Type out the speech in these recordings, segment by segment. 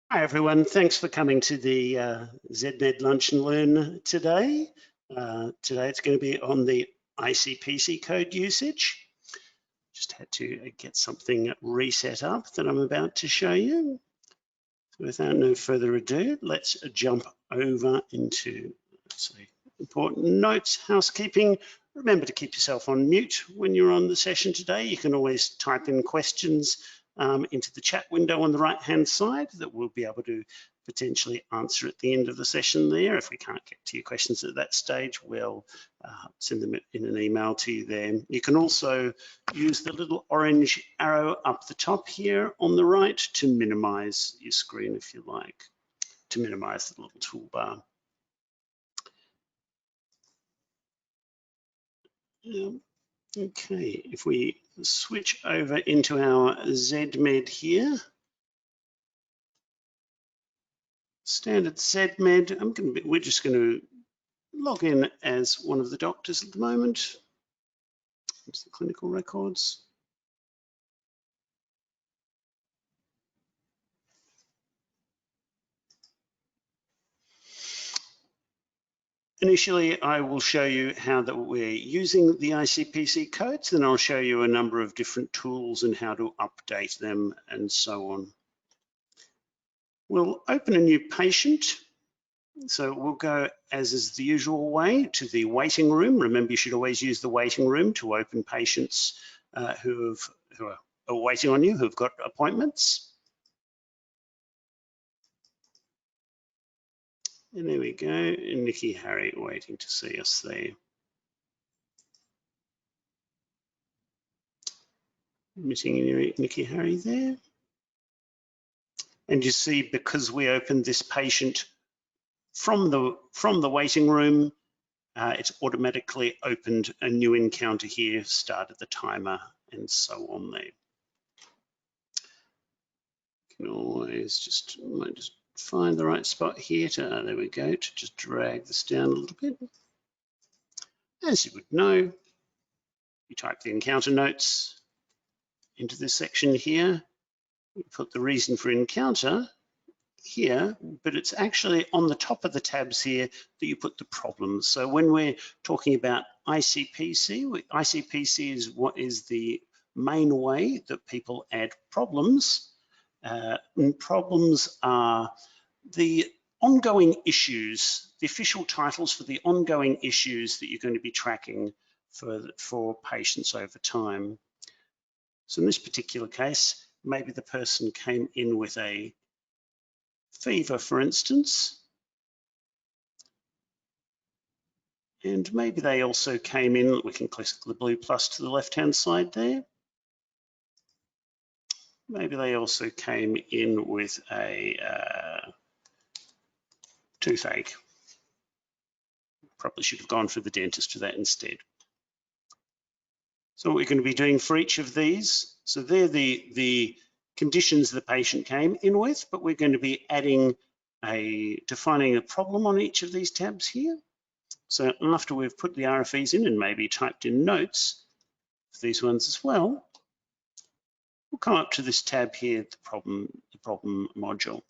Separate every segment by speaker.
Speaker 1: Hi everyone, thanks for coming to the Zedmed Lunch and Learn today. Today it's going to be on the ICPC code usage. Just had to get something reset up that I'm about to show you. So without no further ado, let's jump over into important notes, housekeeping. Remember to keep yourself on mute when you're on the session today. You can always type in questions into the chat window on the right-hand side that we'll be able to potentially answer at the end of the session there. If we can't get to your questions at that stage, we'll send them in an email to you there. You can also use the little orange arrow up the top here on the right to minimize your screen if you like, to minimize the little toolbar. Okay, if we switch over into our Zedmed here, standard Zedmed, we're just going to log in as one of the doctors at the moment. It's the clinical records. Initially, I will show you how that we're using the ICPC codes, then I'll show you a number of different tools and how to update them and so on. We'll open a new patient. So we'll go, as is the usual way, to the waiting room. Remember, you should always use the waiting room to open patients who are waiting on you, who've got appointments. And there we go, Nikki Harry waiting to see us there. Missing Nikki Harry there. And you see, because we opened this patient from the waiting room, it's automatically opened a new encounter here, started the timer, and so on there. You can always might just find the right spot here to, there we go, to just drag this down a little bit. As you would know, you type the encounter notes into this section here. You put the reason for encounter here, but it's actually on the top of the tabs here that you put the problems. So when we're talking about ICPC, ICPC is what is the main way that people add problems. And problems are the ongoing issues, the official titles for the ongoing issues that you're going to be tracking for patients over time. So in this particular case, maybe the person came in with a fever, for instance, and maybe they also came in, we can click the blue plus to the left-hand side there. Maybe they also came in with a toothache. Probably should have gone for the dentist for that instead. So what we're going to be doing for each of these, so they're the conditions the patient came in with, but we're going to be adding defining a problem on each of these tabs here. So after we've put the RFEs in and maybe typed in notes for these ones as well, we'll come up to this tab here, the problem module.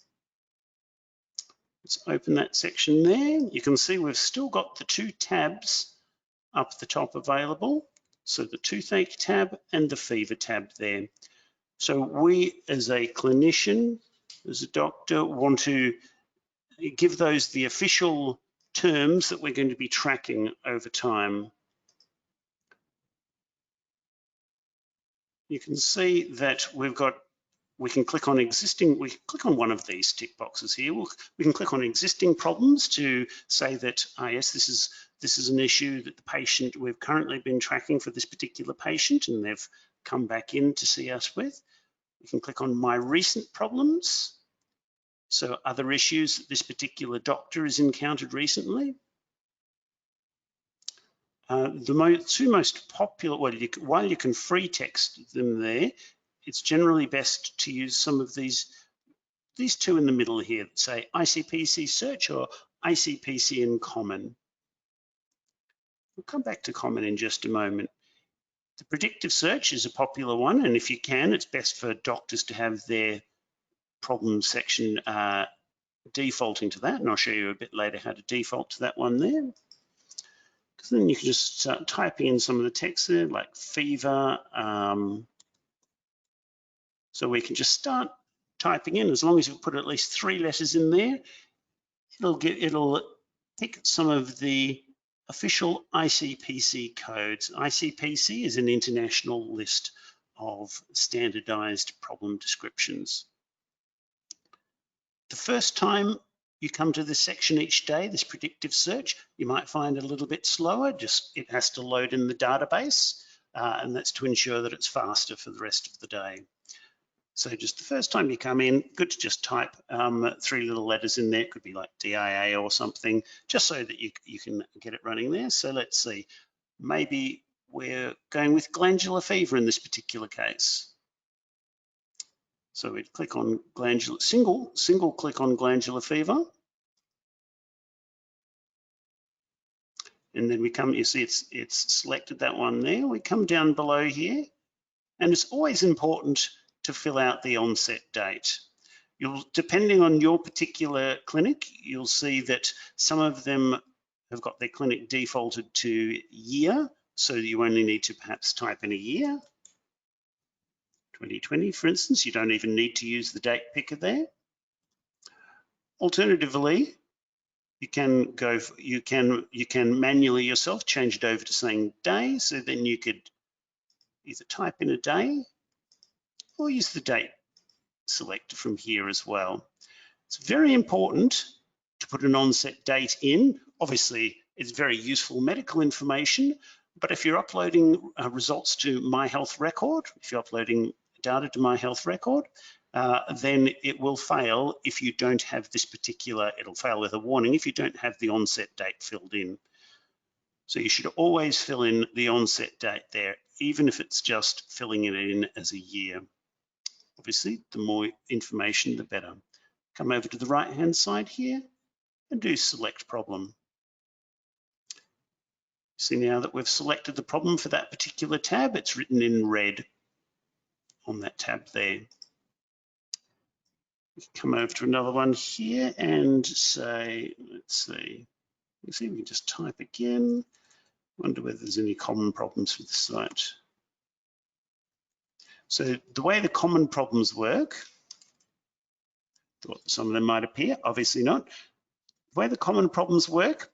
Speaker 1: Let's open that section there. You can see we've still got the two tabs up the top available. So the toothache tab and the fever tab there. So we as a clinician, as a doctor, want to give those the official terms that we're going to be tracking over time. You can see that we can click on existing, we can click on one of these tick boxes here. We can click on existing problems to say that, yes, this is an issue that the patient, we've currently been tracking for this particular patient and they've come back in to see us with. We can click on my recent problems. So other issues that this particular doctor has encountered recently. The two most popular, while you can free text them there, it's generally best to use some of these two in the middle here that say ICPC search or ICPC in common. We'll come back to common in just a moment. The predictive search is a popular one, and if you can, it's best for doctors to have their problem section defaulting to that, and I'll show you a bit later how to default to that one there. Because then you can just start typing in some of the text there, like fever. So we can just start typing in, as long as you put at least 3 letters in there, it'll pick some of the official ICPC codes. ICPC is an international list of standardized problem descriptions. The first time you come to this section each day, this predictive search, you might find it a little bit slower, just it has to load in the database, and that's to ensure that it's faster for the rest of the day. So just the first time you come in, good to just type 3 little letters in there. It could be like DIA or something, just so that you can get it running there. So let's see, maybe we're going with glandular fever in this particular case. So we'd click on glandular, single click on glandular fever. And then we come, you see it's selected that one there. We come down below here, and it's always important to fill out the onset date. Depending on your particular clinic, you'll see that some of them have got their clinic defaulted to year, so you only need to perhaps type in a year. 2020, for instance, you don't even need to use the date picker there. Alternatively, you can manually yourself change it over to saying day, so then you could either type in a day or use the date selector from here as well. It's very important to put an onset date in. Obviously, it's very useful medical information, but if you're uploading results to My Health Record, if you're uploading data to My Health Record, then it will fail if you don't have this particular, it'll fail with a warning if you don't have the onset date filled in. So you should always fill in the onset date there, even if it's just filling it in as a year. Obviously, the more information, the better. Come over to the right-hand side here and do select problem. See now that we've selected the problem for that particular tab, it's written in red on that tab there. We can come over to another one here and say, let's see, we can just type again. Wonder whether there's any common problems with the site. So the way the common problems work, thought some of them might appear, obviously not. The way the common problems work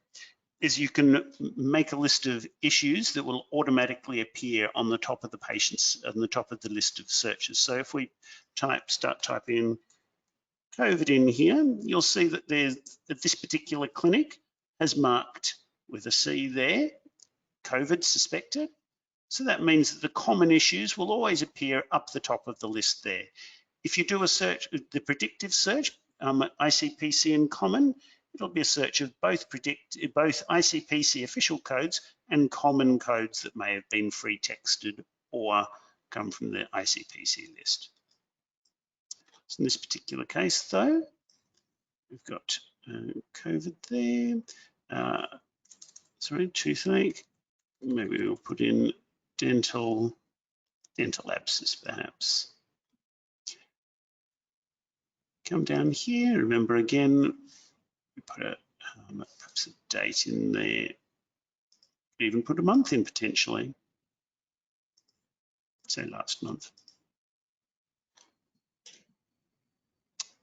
Speaker 1: is you can make a list of issues that will automatically appear on the top of the patients, on the top of the list of searches. So if we start typing COVID in here, you'll see that this particular clinic has marked with a C there, COVID suspected. So that means that the common issues will always appear up the top of the list there. If you do a search, the predictive search, ICPC and common, it'll be a search of both ICPC official codes and common codes that may have been free texted or come from the ICPC list. So in this particular case though, we've got COVID there, sorry, toothache, maybe we'll put in dental abscess perhaps. Come down here, remember again, we put perhaps a date in there, even put a month in potentially, say last month.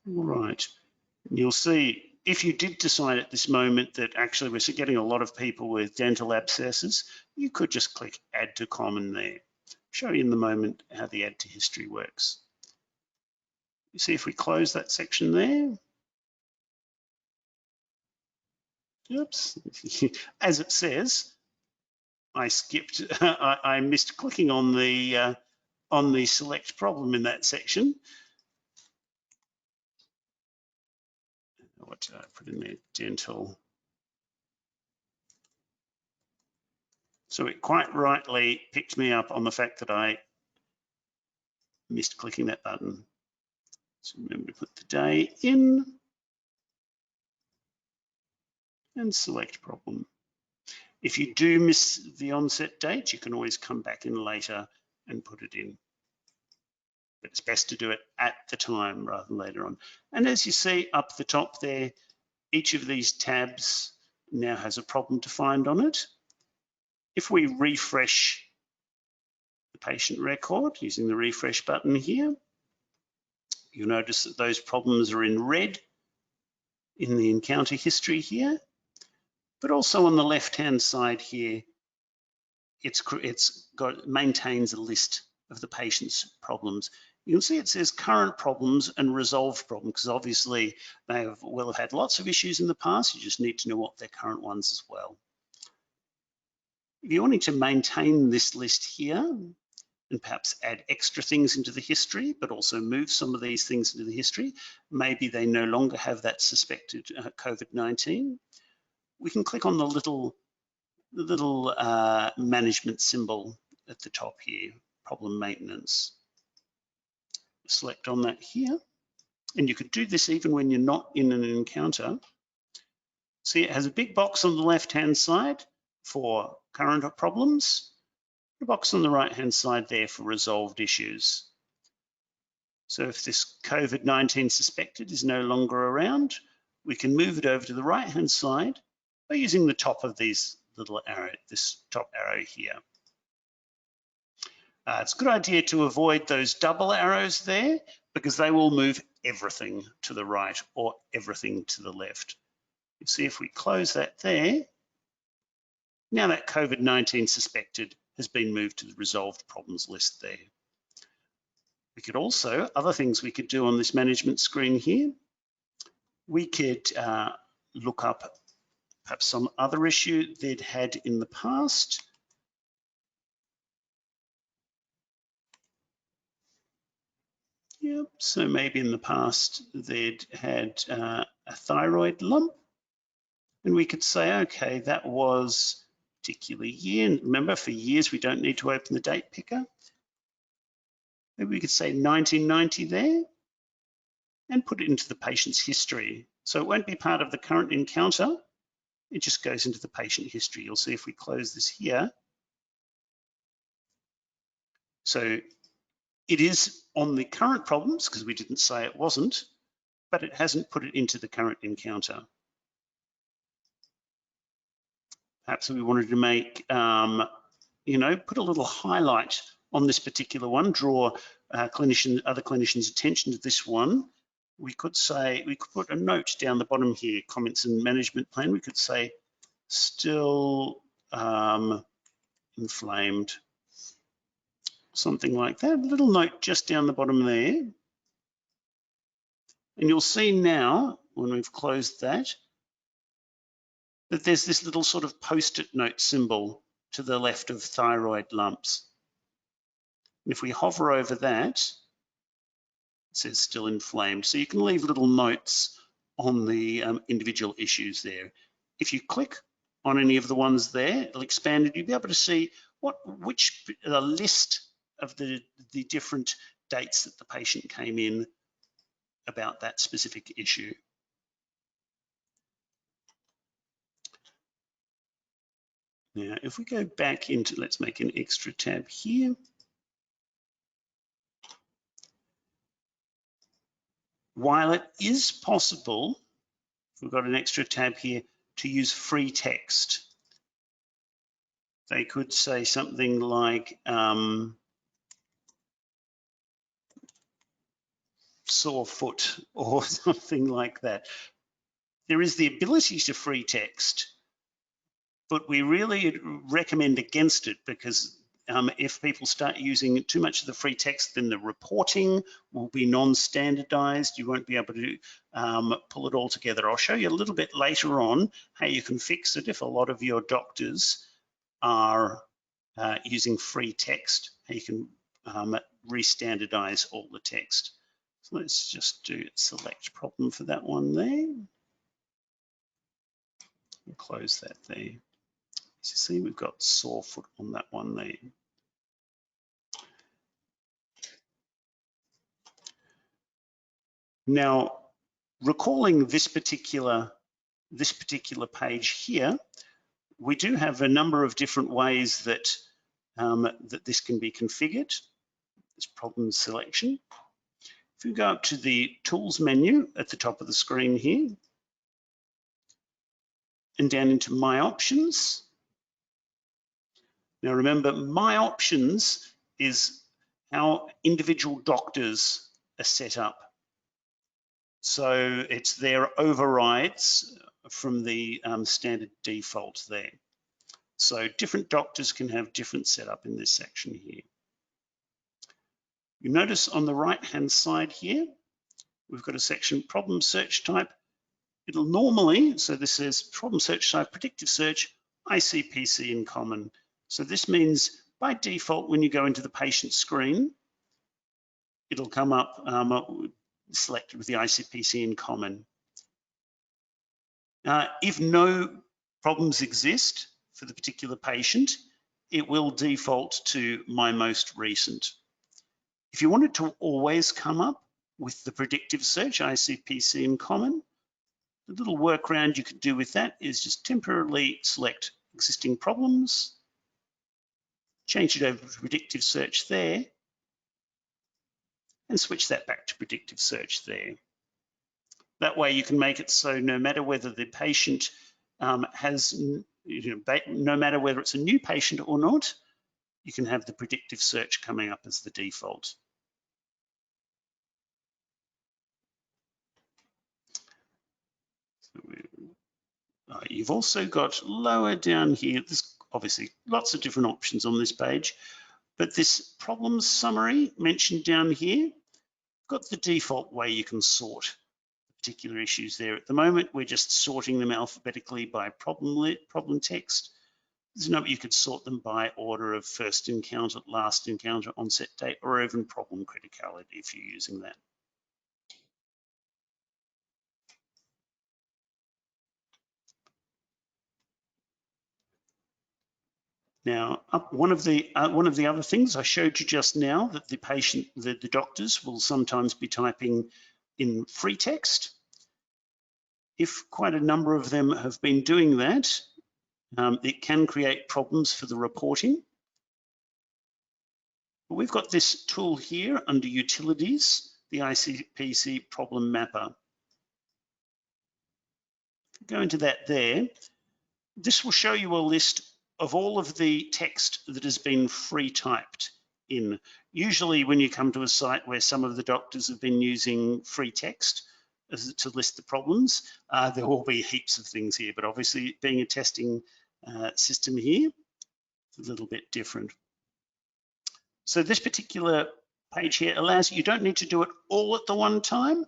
Speaker 1: All right, you'll see if you did decide at this moment that actually we're getting a lot of people with dental abscesses, you could just click add to common there. Show you in the moment how the add to history works. You see if we close that section there, oops, as it says, I skipped, I missed clicking on the select problem in that section. What did I put in there? Dental. So it quite rightly picked me up on the fact that I missed clicking that button. So remember to put the day in and select problem. If you do miss the onset date, you can always come back in later and put it in. but it's best to do it at the time rather than later on. And as you see up the top there, each of these tabs now has a problem defined on it. If we refresh the patient record using the refresh button here, you'll notice that those problems are in red in the encounter history here, but also on the left-hand side here, maintains a list of the patient's problems. You can see it says current problems and resolved problems, because obviously they will have had lots of issues in the past. You just need to know what their current ones as well. If you're wanting to maintain this list here and perhaps add extra things into the history, but also move some of these things into the history, maybe they no longer have that suspected COVID-19, we can click on the little management symbol at the top here, problem maintenance. Select on that here, and you could do this even when you're not in an encounter. See, it has a big box on the left-hand side for current problems, a box on the right-hand side there for resolved issues. So if this COVID-19 suspected is no longer around, we can move it over to the right-hand side by using the top of these little arrow, this top arrow here. It's a good idea to avoid those double arrows there, because they will move everything to the right or everything to the left. You see, if we close that there, now that COVID-19 suspected has been moved to the resolved problems list there. We could also, other things we could do on this management screen here, we could look up perhaps some other issue they'd had in the past. Yep, so maybe in the past they'd had a thyroid lump, and we could say, okay, that was a particular year. And remember, for years we don't need to open the date picker. Maybe we could say 1990 there and put it into the patient's history. So it won't be part of the current encounter, it just goes into the patient history. You'll see if we close this here. So it is on the current problems, because we didn't say it wasn't, but it hasn't put it into the current encounter. Perhaps we wanted to make, put a little highlight on this particular one, draw other clinicians' attention to this one. We could say, we could put a note down the bottom here, comments and management plan. We could say, still inflamed, something like that. A little note just down the bottom there. And you'll see now, when we've closed that there's this little sort of post-it note symbol to the left of thyroid lumps. And if we hover over that, it says still inflamed. So you can leave little notes on the individual issues there. If you click on any of the ones there, it'll expand it. You'll be able to see which list of the different dates that the patient came in about that specific issue. Now, if we go back into, let's make an extra tab here. While it is possible, if we've got an extra tab here, to use free text, they could say something like sore foot or something like that. There is the ability to free text, but we really recommend against it, because if people start using too much of the free text, then the reporting will be non-standardized. You won't be able to pull it all together. I'll show you a little bit later on how you can fix it if a lot of your doctors are using free text, how you can re-standardize all the text. So let's just do select problem for that one there. We'll close that there. As you see, we've got sore foot on that one there. Now, recalling this particular page here, we do have a number of different ways that that this can be configured. this problem selection. If we go up to the Tools menu at the top of the screen here, and down into My Options. Now remember, My Options is how individual doctors are set up. So it's their overrides from the standard default there. So different doctors can have different setup in this section here. You notice on the right-hand side here, we've got a section Problem Search Type. It'll normally, so this says Problem Search Type, Predictive Search, ICPC in common. So this means by default, when you go into the patient screen, it'll come up selected with the ICPC in common. If no problems exist for the particular patient, it will default to My Most Recent. If you want it to always come up with the predictive search, ICPC in common, the little workaround you could do with that is just temporarily select existing problems, change it over to predictive search there, and switch that back to predictive search there. That way you can make it so no matter whether the patient no matter whether it's a new patient or not, you can have the predictive search coming up as the default. So you've also got lower down here, there's obviously lots of different options on this page, but this problem summary mentioned down here, got the default way you can sort particular issues there. At the moment, we're just sorting them alphabetically by problem text. There's no, you could sort them by order of first encounter, last encounter, onset date, or even problem criticality if you're using that. Now, one of the other things I showed you just now, that the doctors will sometimes be typing in free text. If quite a number of them have been doing that, it can create problems for the reporting. But we've got this tool here under Utilities, the ICPC Problem Mapper. Go into that there. This will show you a list of all of the text that has been free typed in. Usually when you come to a site where some of the doctors have been using free text to list the problems, there will be heaps of things here, but obviously being a testing system here, it's a little bit different. So this particular page here allows you don't need to do it all at the one time.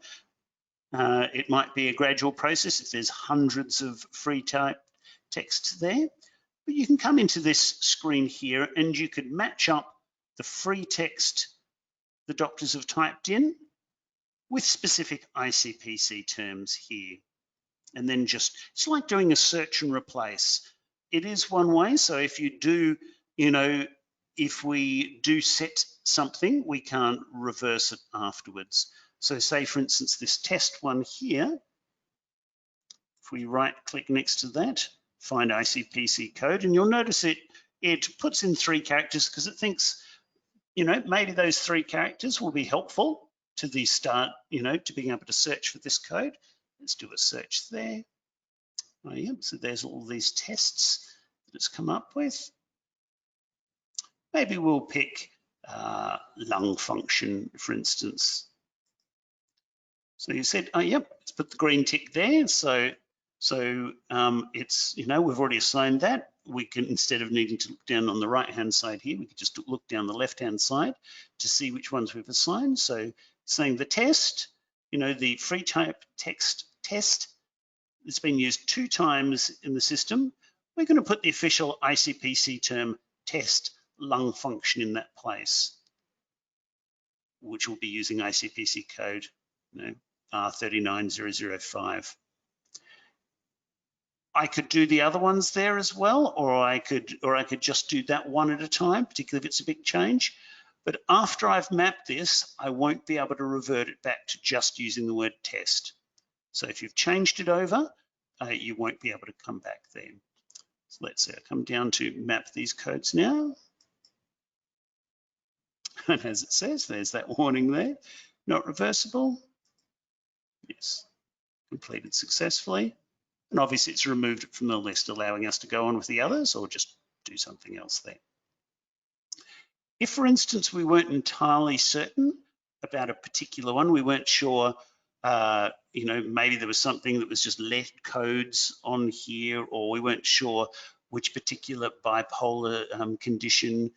Speaker 1: It might be a gradual process if there's hundreds of free type text there, but you can come into this screen here and you could match up the free text the doctors have typed in with specific ICPC terms here. And then just, it's like doing a search and replace. It is one way, so if you do, if we do set something, we can't reverse it afterwards. So say for instance, this test one here, if we right click next to that, find ICPC code, and you'll notice it puts in 3 characters because it thinks, maybe those 3 characters will be helpful to the start, to being able to search for this code. Let's do a search there. Oh, yeah, so there's all these tests that it's come up with. Maybe we'll pick lung function, for instance. So you said, oh, yep, let's put the green tick there. So it's, we've already assigned that. We can, instead of needing to look down on the right-hand side here, we could just look down the left-hand side to see which ones we've assigned. So saying the test, the free type text test, it's been used 2 times in the system. We're going to put the official ICPC term test lung function in that place, which will be using ICPC code, R39005. I could do the other ones there as well, or I could just do that one at a time, particularly if it's a big change. But after I've mapped this, I won't be able to revert it back to just using the word test. So if you've changed it over, you won't be able to come back there. So let's say I come down to map these codes now. And as it says, there's that warning there, not reversible. Yes, completed successfully. And obviously it's removed it from the list, allowing us to go on with the others or just do something else there. If, for instance, we weren't entirely certain about a particular one, we weren't sure, maybe there was something that was just let codes on here, or we weren't sure which particular bipolar condition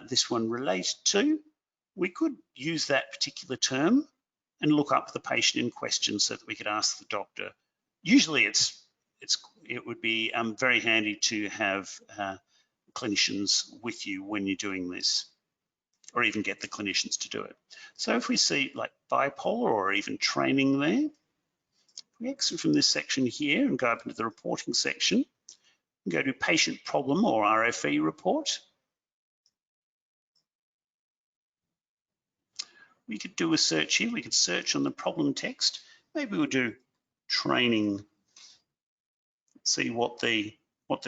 Speaker 1: this one related to, we could use that particular term and look up the patient in question so that we could ask the doctor. Usually it would be very handy to have clinicians with you when you're doing this, or even get the clinicians to do it. So if we see like bipolar or even training there, we exit from this section here and go up into the reporting section and go to patient problem or RFE report. We could do a search here. We could search on the problem text. Maybe we'll do training, see what the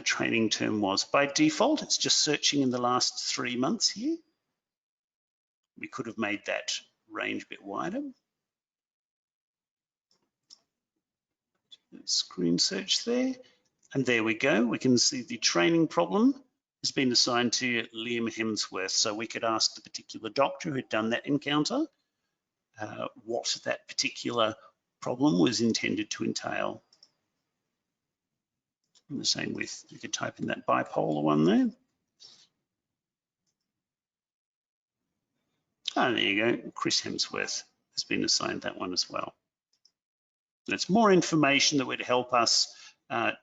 Speaker 1: training term was. By default, it's just searching in the last 3 months here. We could have made that range a bit wider. Screen search there. And there we go. We can see the training problem has been assigned to Liam Hemsworth. So we could ask the particular doctor who had done that encounter what that particular problem was intended to entail. And the same with, you could type in that bipolar one there. Oh, there you go. Chris Hemsworth has been assigned that one as well. That's more information that would help us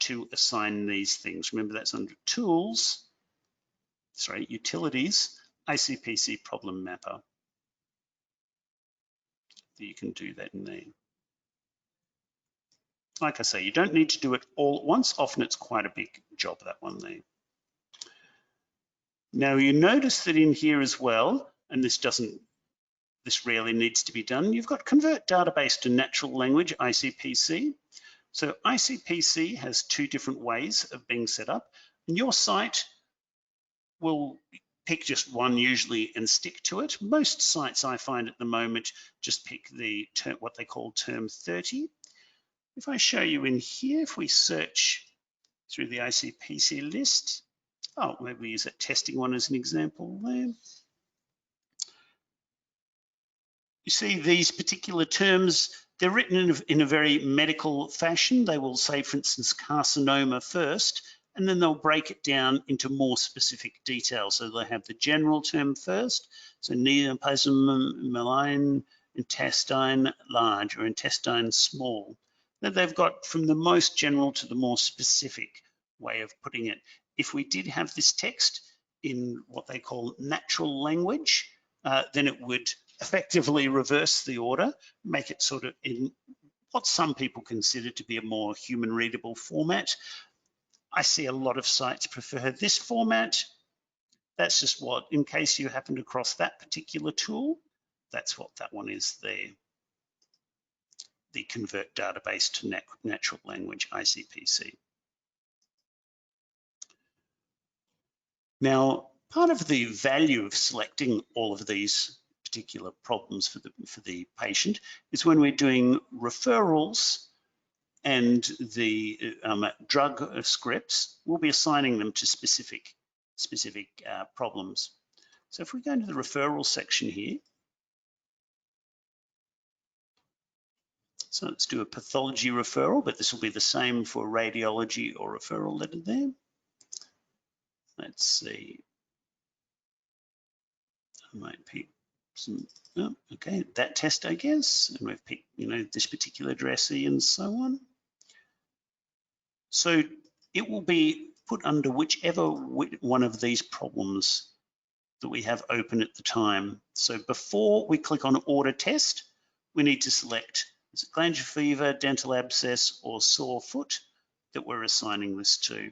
Speaker 1: to assign these things. Remember, that's under Tools, Utilities, ICPC Problem Mapper. You can do that in there. Like I say, you don't need to do it all at once. Often it's quite a big job, that one there. Now you notice that in here as well, and this rarely needs to be done, you've got Convert Database to Natural Language, ICPC. So ICPC has 2 different ways of being set up, and your site will pick just one usually and stick to it. Most sites I find at the moment just pick the term, what they call term 30. If I show you in here, if we search through the ICPC list, maybe we use that testing one as an example there. You see these particular terms, they're written in a very medical fashion. They will say, for instance, carcinoma first, and then they'll break it down into more specific details. So they'll have the general term first, so neoplasm, malign, intestine large or intestine small. Then they've got from the most general to the more specific way of putting it. If we did have this text in what they call natural language, then it would effectively reverse the order, make it sort of in what some people consider to be a more human readable format. I see a lot of sites prefer this format. That's just what, in case you happened across that particular tool, that's what that one is there. The Convert Database to Natural Language, ICPC. Now, part of the value of selecting all of these particular problems for the patient is when we're doing referrals and the drug scripts, we'll be assigning them to specific problems. So if we go into the referral section here, so let's do a pathology referral, but this will be the same for radiology or referral letter there. Let's see. I might pick some, okay, that test, I guess, and we've picked, this particular addressee and so on. So it will be put under whichever one of these problems that we have open at the time. So before we click on Order Test, we need to select, is it glandular fever, dental abscess, or sore foot that we're assigning this to.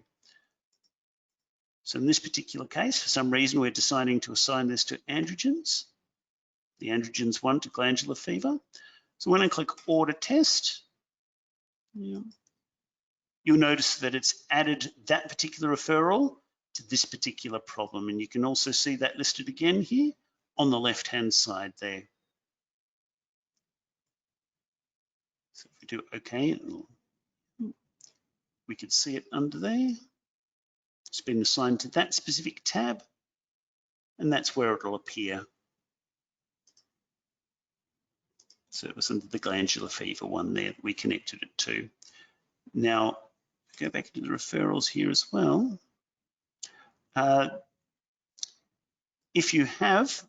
Speaker 1: So in this particular case, for some reason, we're deciding to assign this to androgens. The androgens one to glandular fever. So when I click Order Test, you'll notice that it's added that particular referral to this particular problem. And you can also see that listed again here on the left-hand side there. So if we do OK, we can see it under there. It's been assigned to that specific tab, and that's where it'll appear. So it was under the glandular fever one there that we connected it to. Now, go back to the referrals here as well. If you have,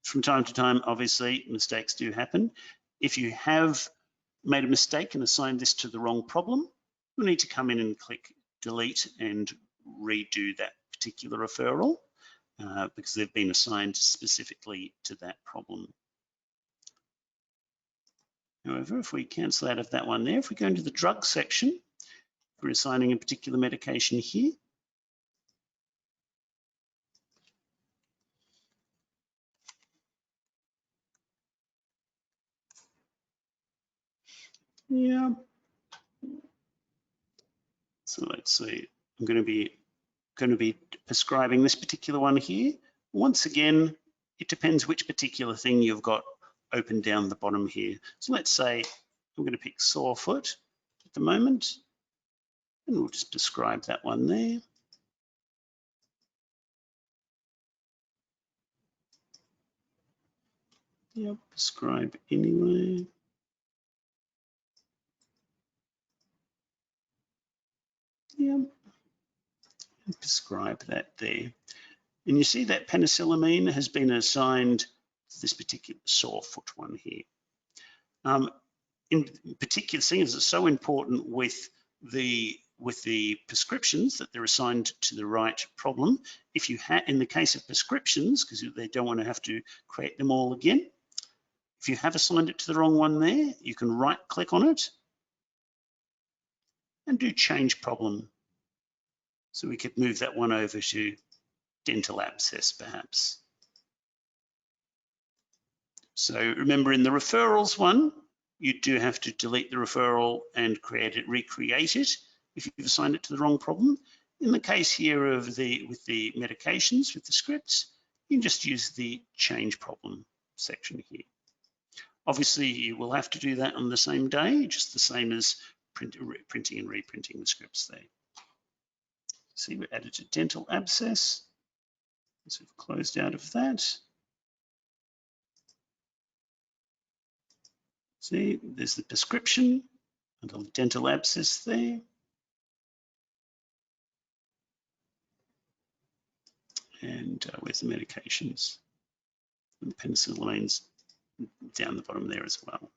Speaker 1: from time to time, obviously, mistakes do happen. If you have made a mistake and assigned this to the wrong problem, you'll need to come in and click delete and redo that particular referral because they've been assigned specifically to that problem. However, if we cancel out of that one there, if we go into the drug section, we're assigning a particular medication here. Yeah. So let's see, I'm going to be prescribing this particular one here. Once again, it depends which particular thing you've got open down the bottom here. So let's say I'm going to pick sore foot at the moment, and we'll just describe that one there. Yep, prescribe anyway. Yep, and prescribe that there. And you see that penicillamine has been assigned to this particular sore foot one here. In particular, seeing as it's so important with the prescriptions that they're assigned to the right problem, if you in the case of prescriptions, because they don't want to have to create them all again, if you have assigned it to the wrong one there, you can right click on it and do change problem. So we could move that one over to dental abscess perhaps. So remember, in the referrals one, you do have to delete the referral and recreate it if you've assigned it to the wrong problem. In the case here of with the medications, with the scripts, you can just use the change problem section here. Obviously, you will have to do that on the same day, just the same as printing and reprinting the scripts there. See, we added a dental abscess. So we've closed out of that. See, there's the prescription and the dental abscess there. And where's the medications? And the penicillamine's down the bottom there as well.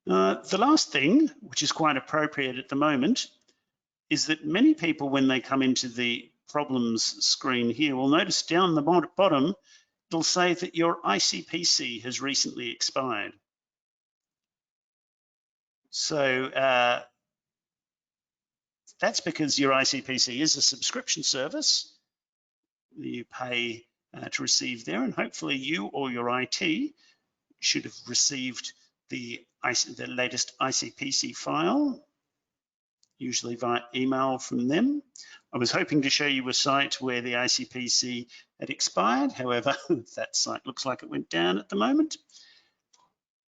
Speaker 1: The last thing, which is quite appropriate at the moment, is that many people, when they come into the problems screen here, will notice down the bottom, it'll say that your ICPC has recently expired. So that's because your ICPC is a subscription service. You pay to receive there, and hopefully you or your IT should have received the latest ICPC file, usually via email from them. I was hoping to show you a site where the ICPC had expired. However, that site looks like it went down at the moment.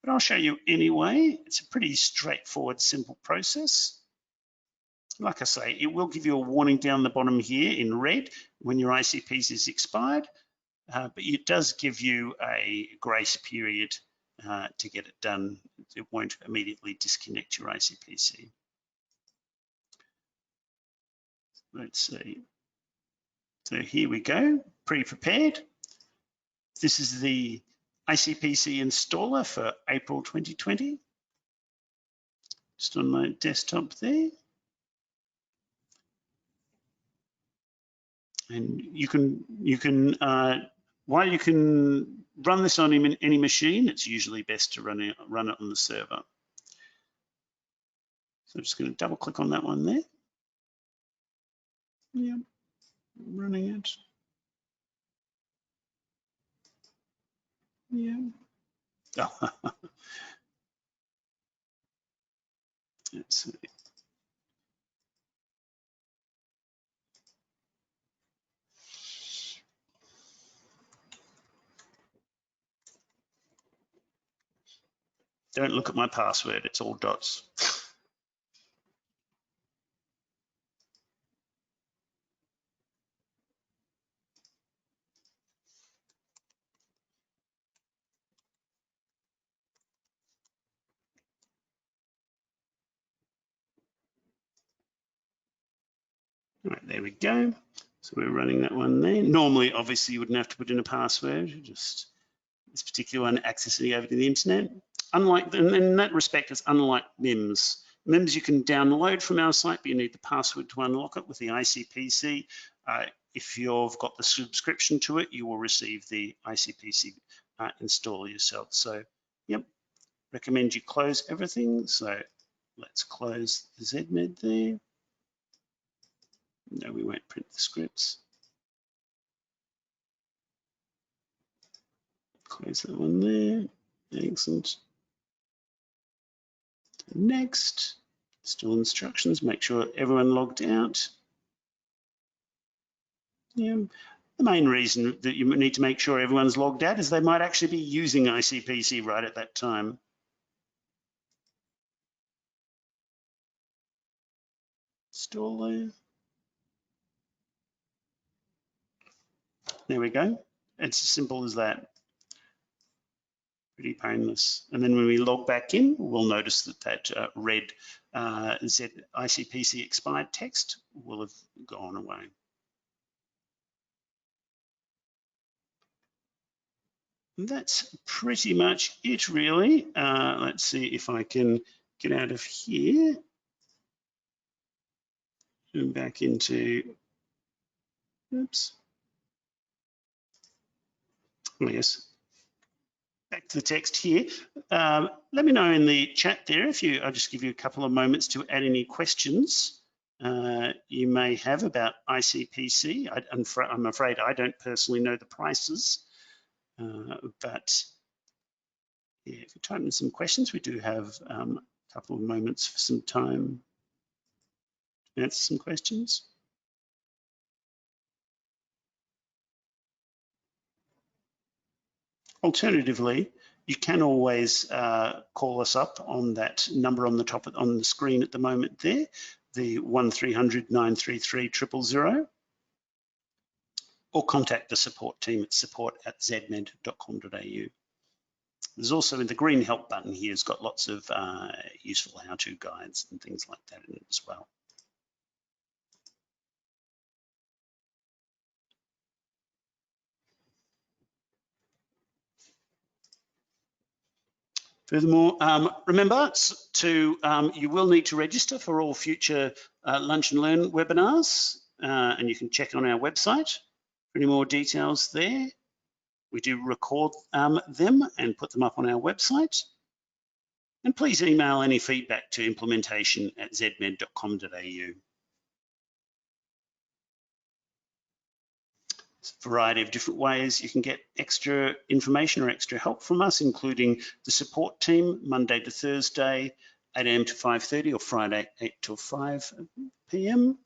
Speaker 1: But I'll show you anyway. It's a pretty straightforward, simple process. Like I say, it will give you a warning down the bottom here in red when your ICPC is expired, but it does give you a grace period to get it done. It won't immediately disconnect your ICPC. Let's see. So here we go, pre-prepared. This is the ICPC installer for April 2020. Just on my desktop there. And you can while you can run this on any machine, it's usually best to run it on the server. So I'm just going to double click on that one there. Yeah, running it. Yeah. Oh. Let's see. Don't look at my password, it's all dots. All right, there we go. So we're running that one there. Normally, obviously, you wouldn't have to put in a password, just this particular one accessing over to the internet. Unlike, and in that respect, it's unlike MIMS. MIMS you can download from our site, but you need the password to unlock it with the ICPC. If you've got the subscription to it, you will receive the ICPC install yourself. So, yep, recommend you close everything. So let's close the Zedmed there. No, we won't print the scripts. Close that one there. Excellent. Next, still instructions, make sure everyone logged out. Yeah. The main reason that you need to make sure everyone's logged out is they might actually be using ICPC right at that time. Install there. There we go. It's as simple as that. Pretty painless. And then when we log back in, we'll notice that that red ICPC expired text will have gone away. And that's pretty much it, really. Let's see if I can get out of here and back into, oops. Oh, yes. Back to the text here. Let me know in the chat there if I'll just give you a couple of moments to add any questions you may have about ICPC. I'm afraid I don't personally know the prices, but yeah, if you type in some questions, we do have a couple of moments for some time to answer some questions. Alternatively, you can always call us up on that number on the top on the screen at the moment there, the 1300 933 000, or contact the support team at support@zedmed.com.au. There's also in the green help button here, it's got lots of useful how-to guides and things like that in it as well. Furthermore, remember you will need to register for all future Lunch and Learn webinars, and you can check on our website for any more details there. We do record them and put them up on our website. And please email any feedback to implementation@zedmed.com.au. A variety of different ways you can get extra information or extra help from us, including the support team Monday to Thursday, 8 a.m. to 5:30, or Friday 8 till 5 p.m.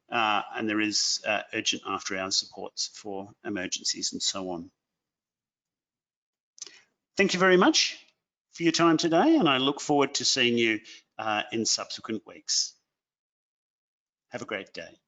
Speaker 1: And there is urgent after-hours supports for emergencies and so on. Thank you very much for your time today, and I look forward to seeing you in subsequent weeks. Have a great day.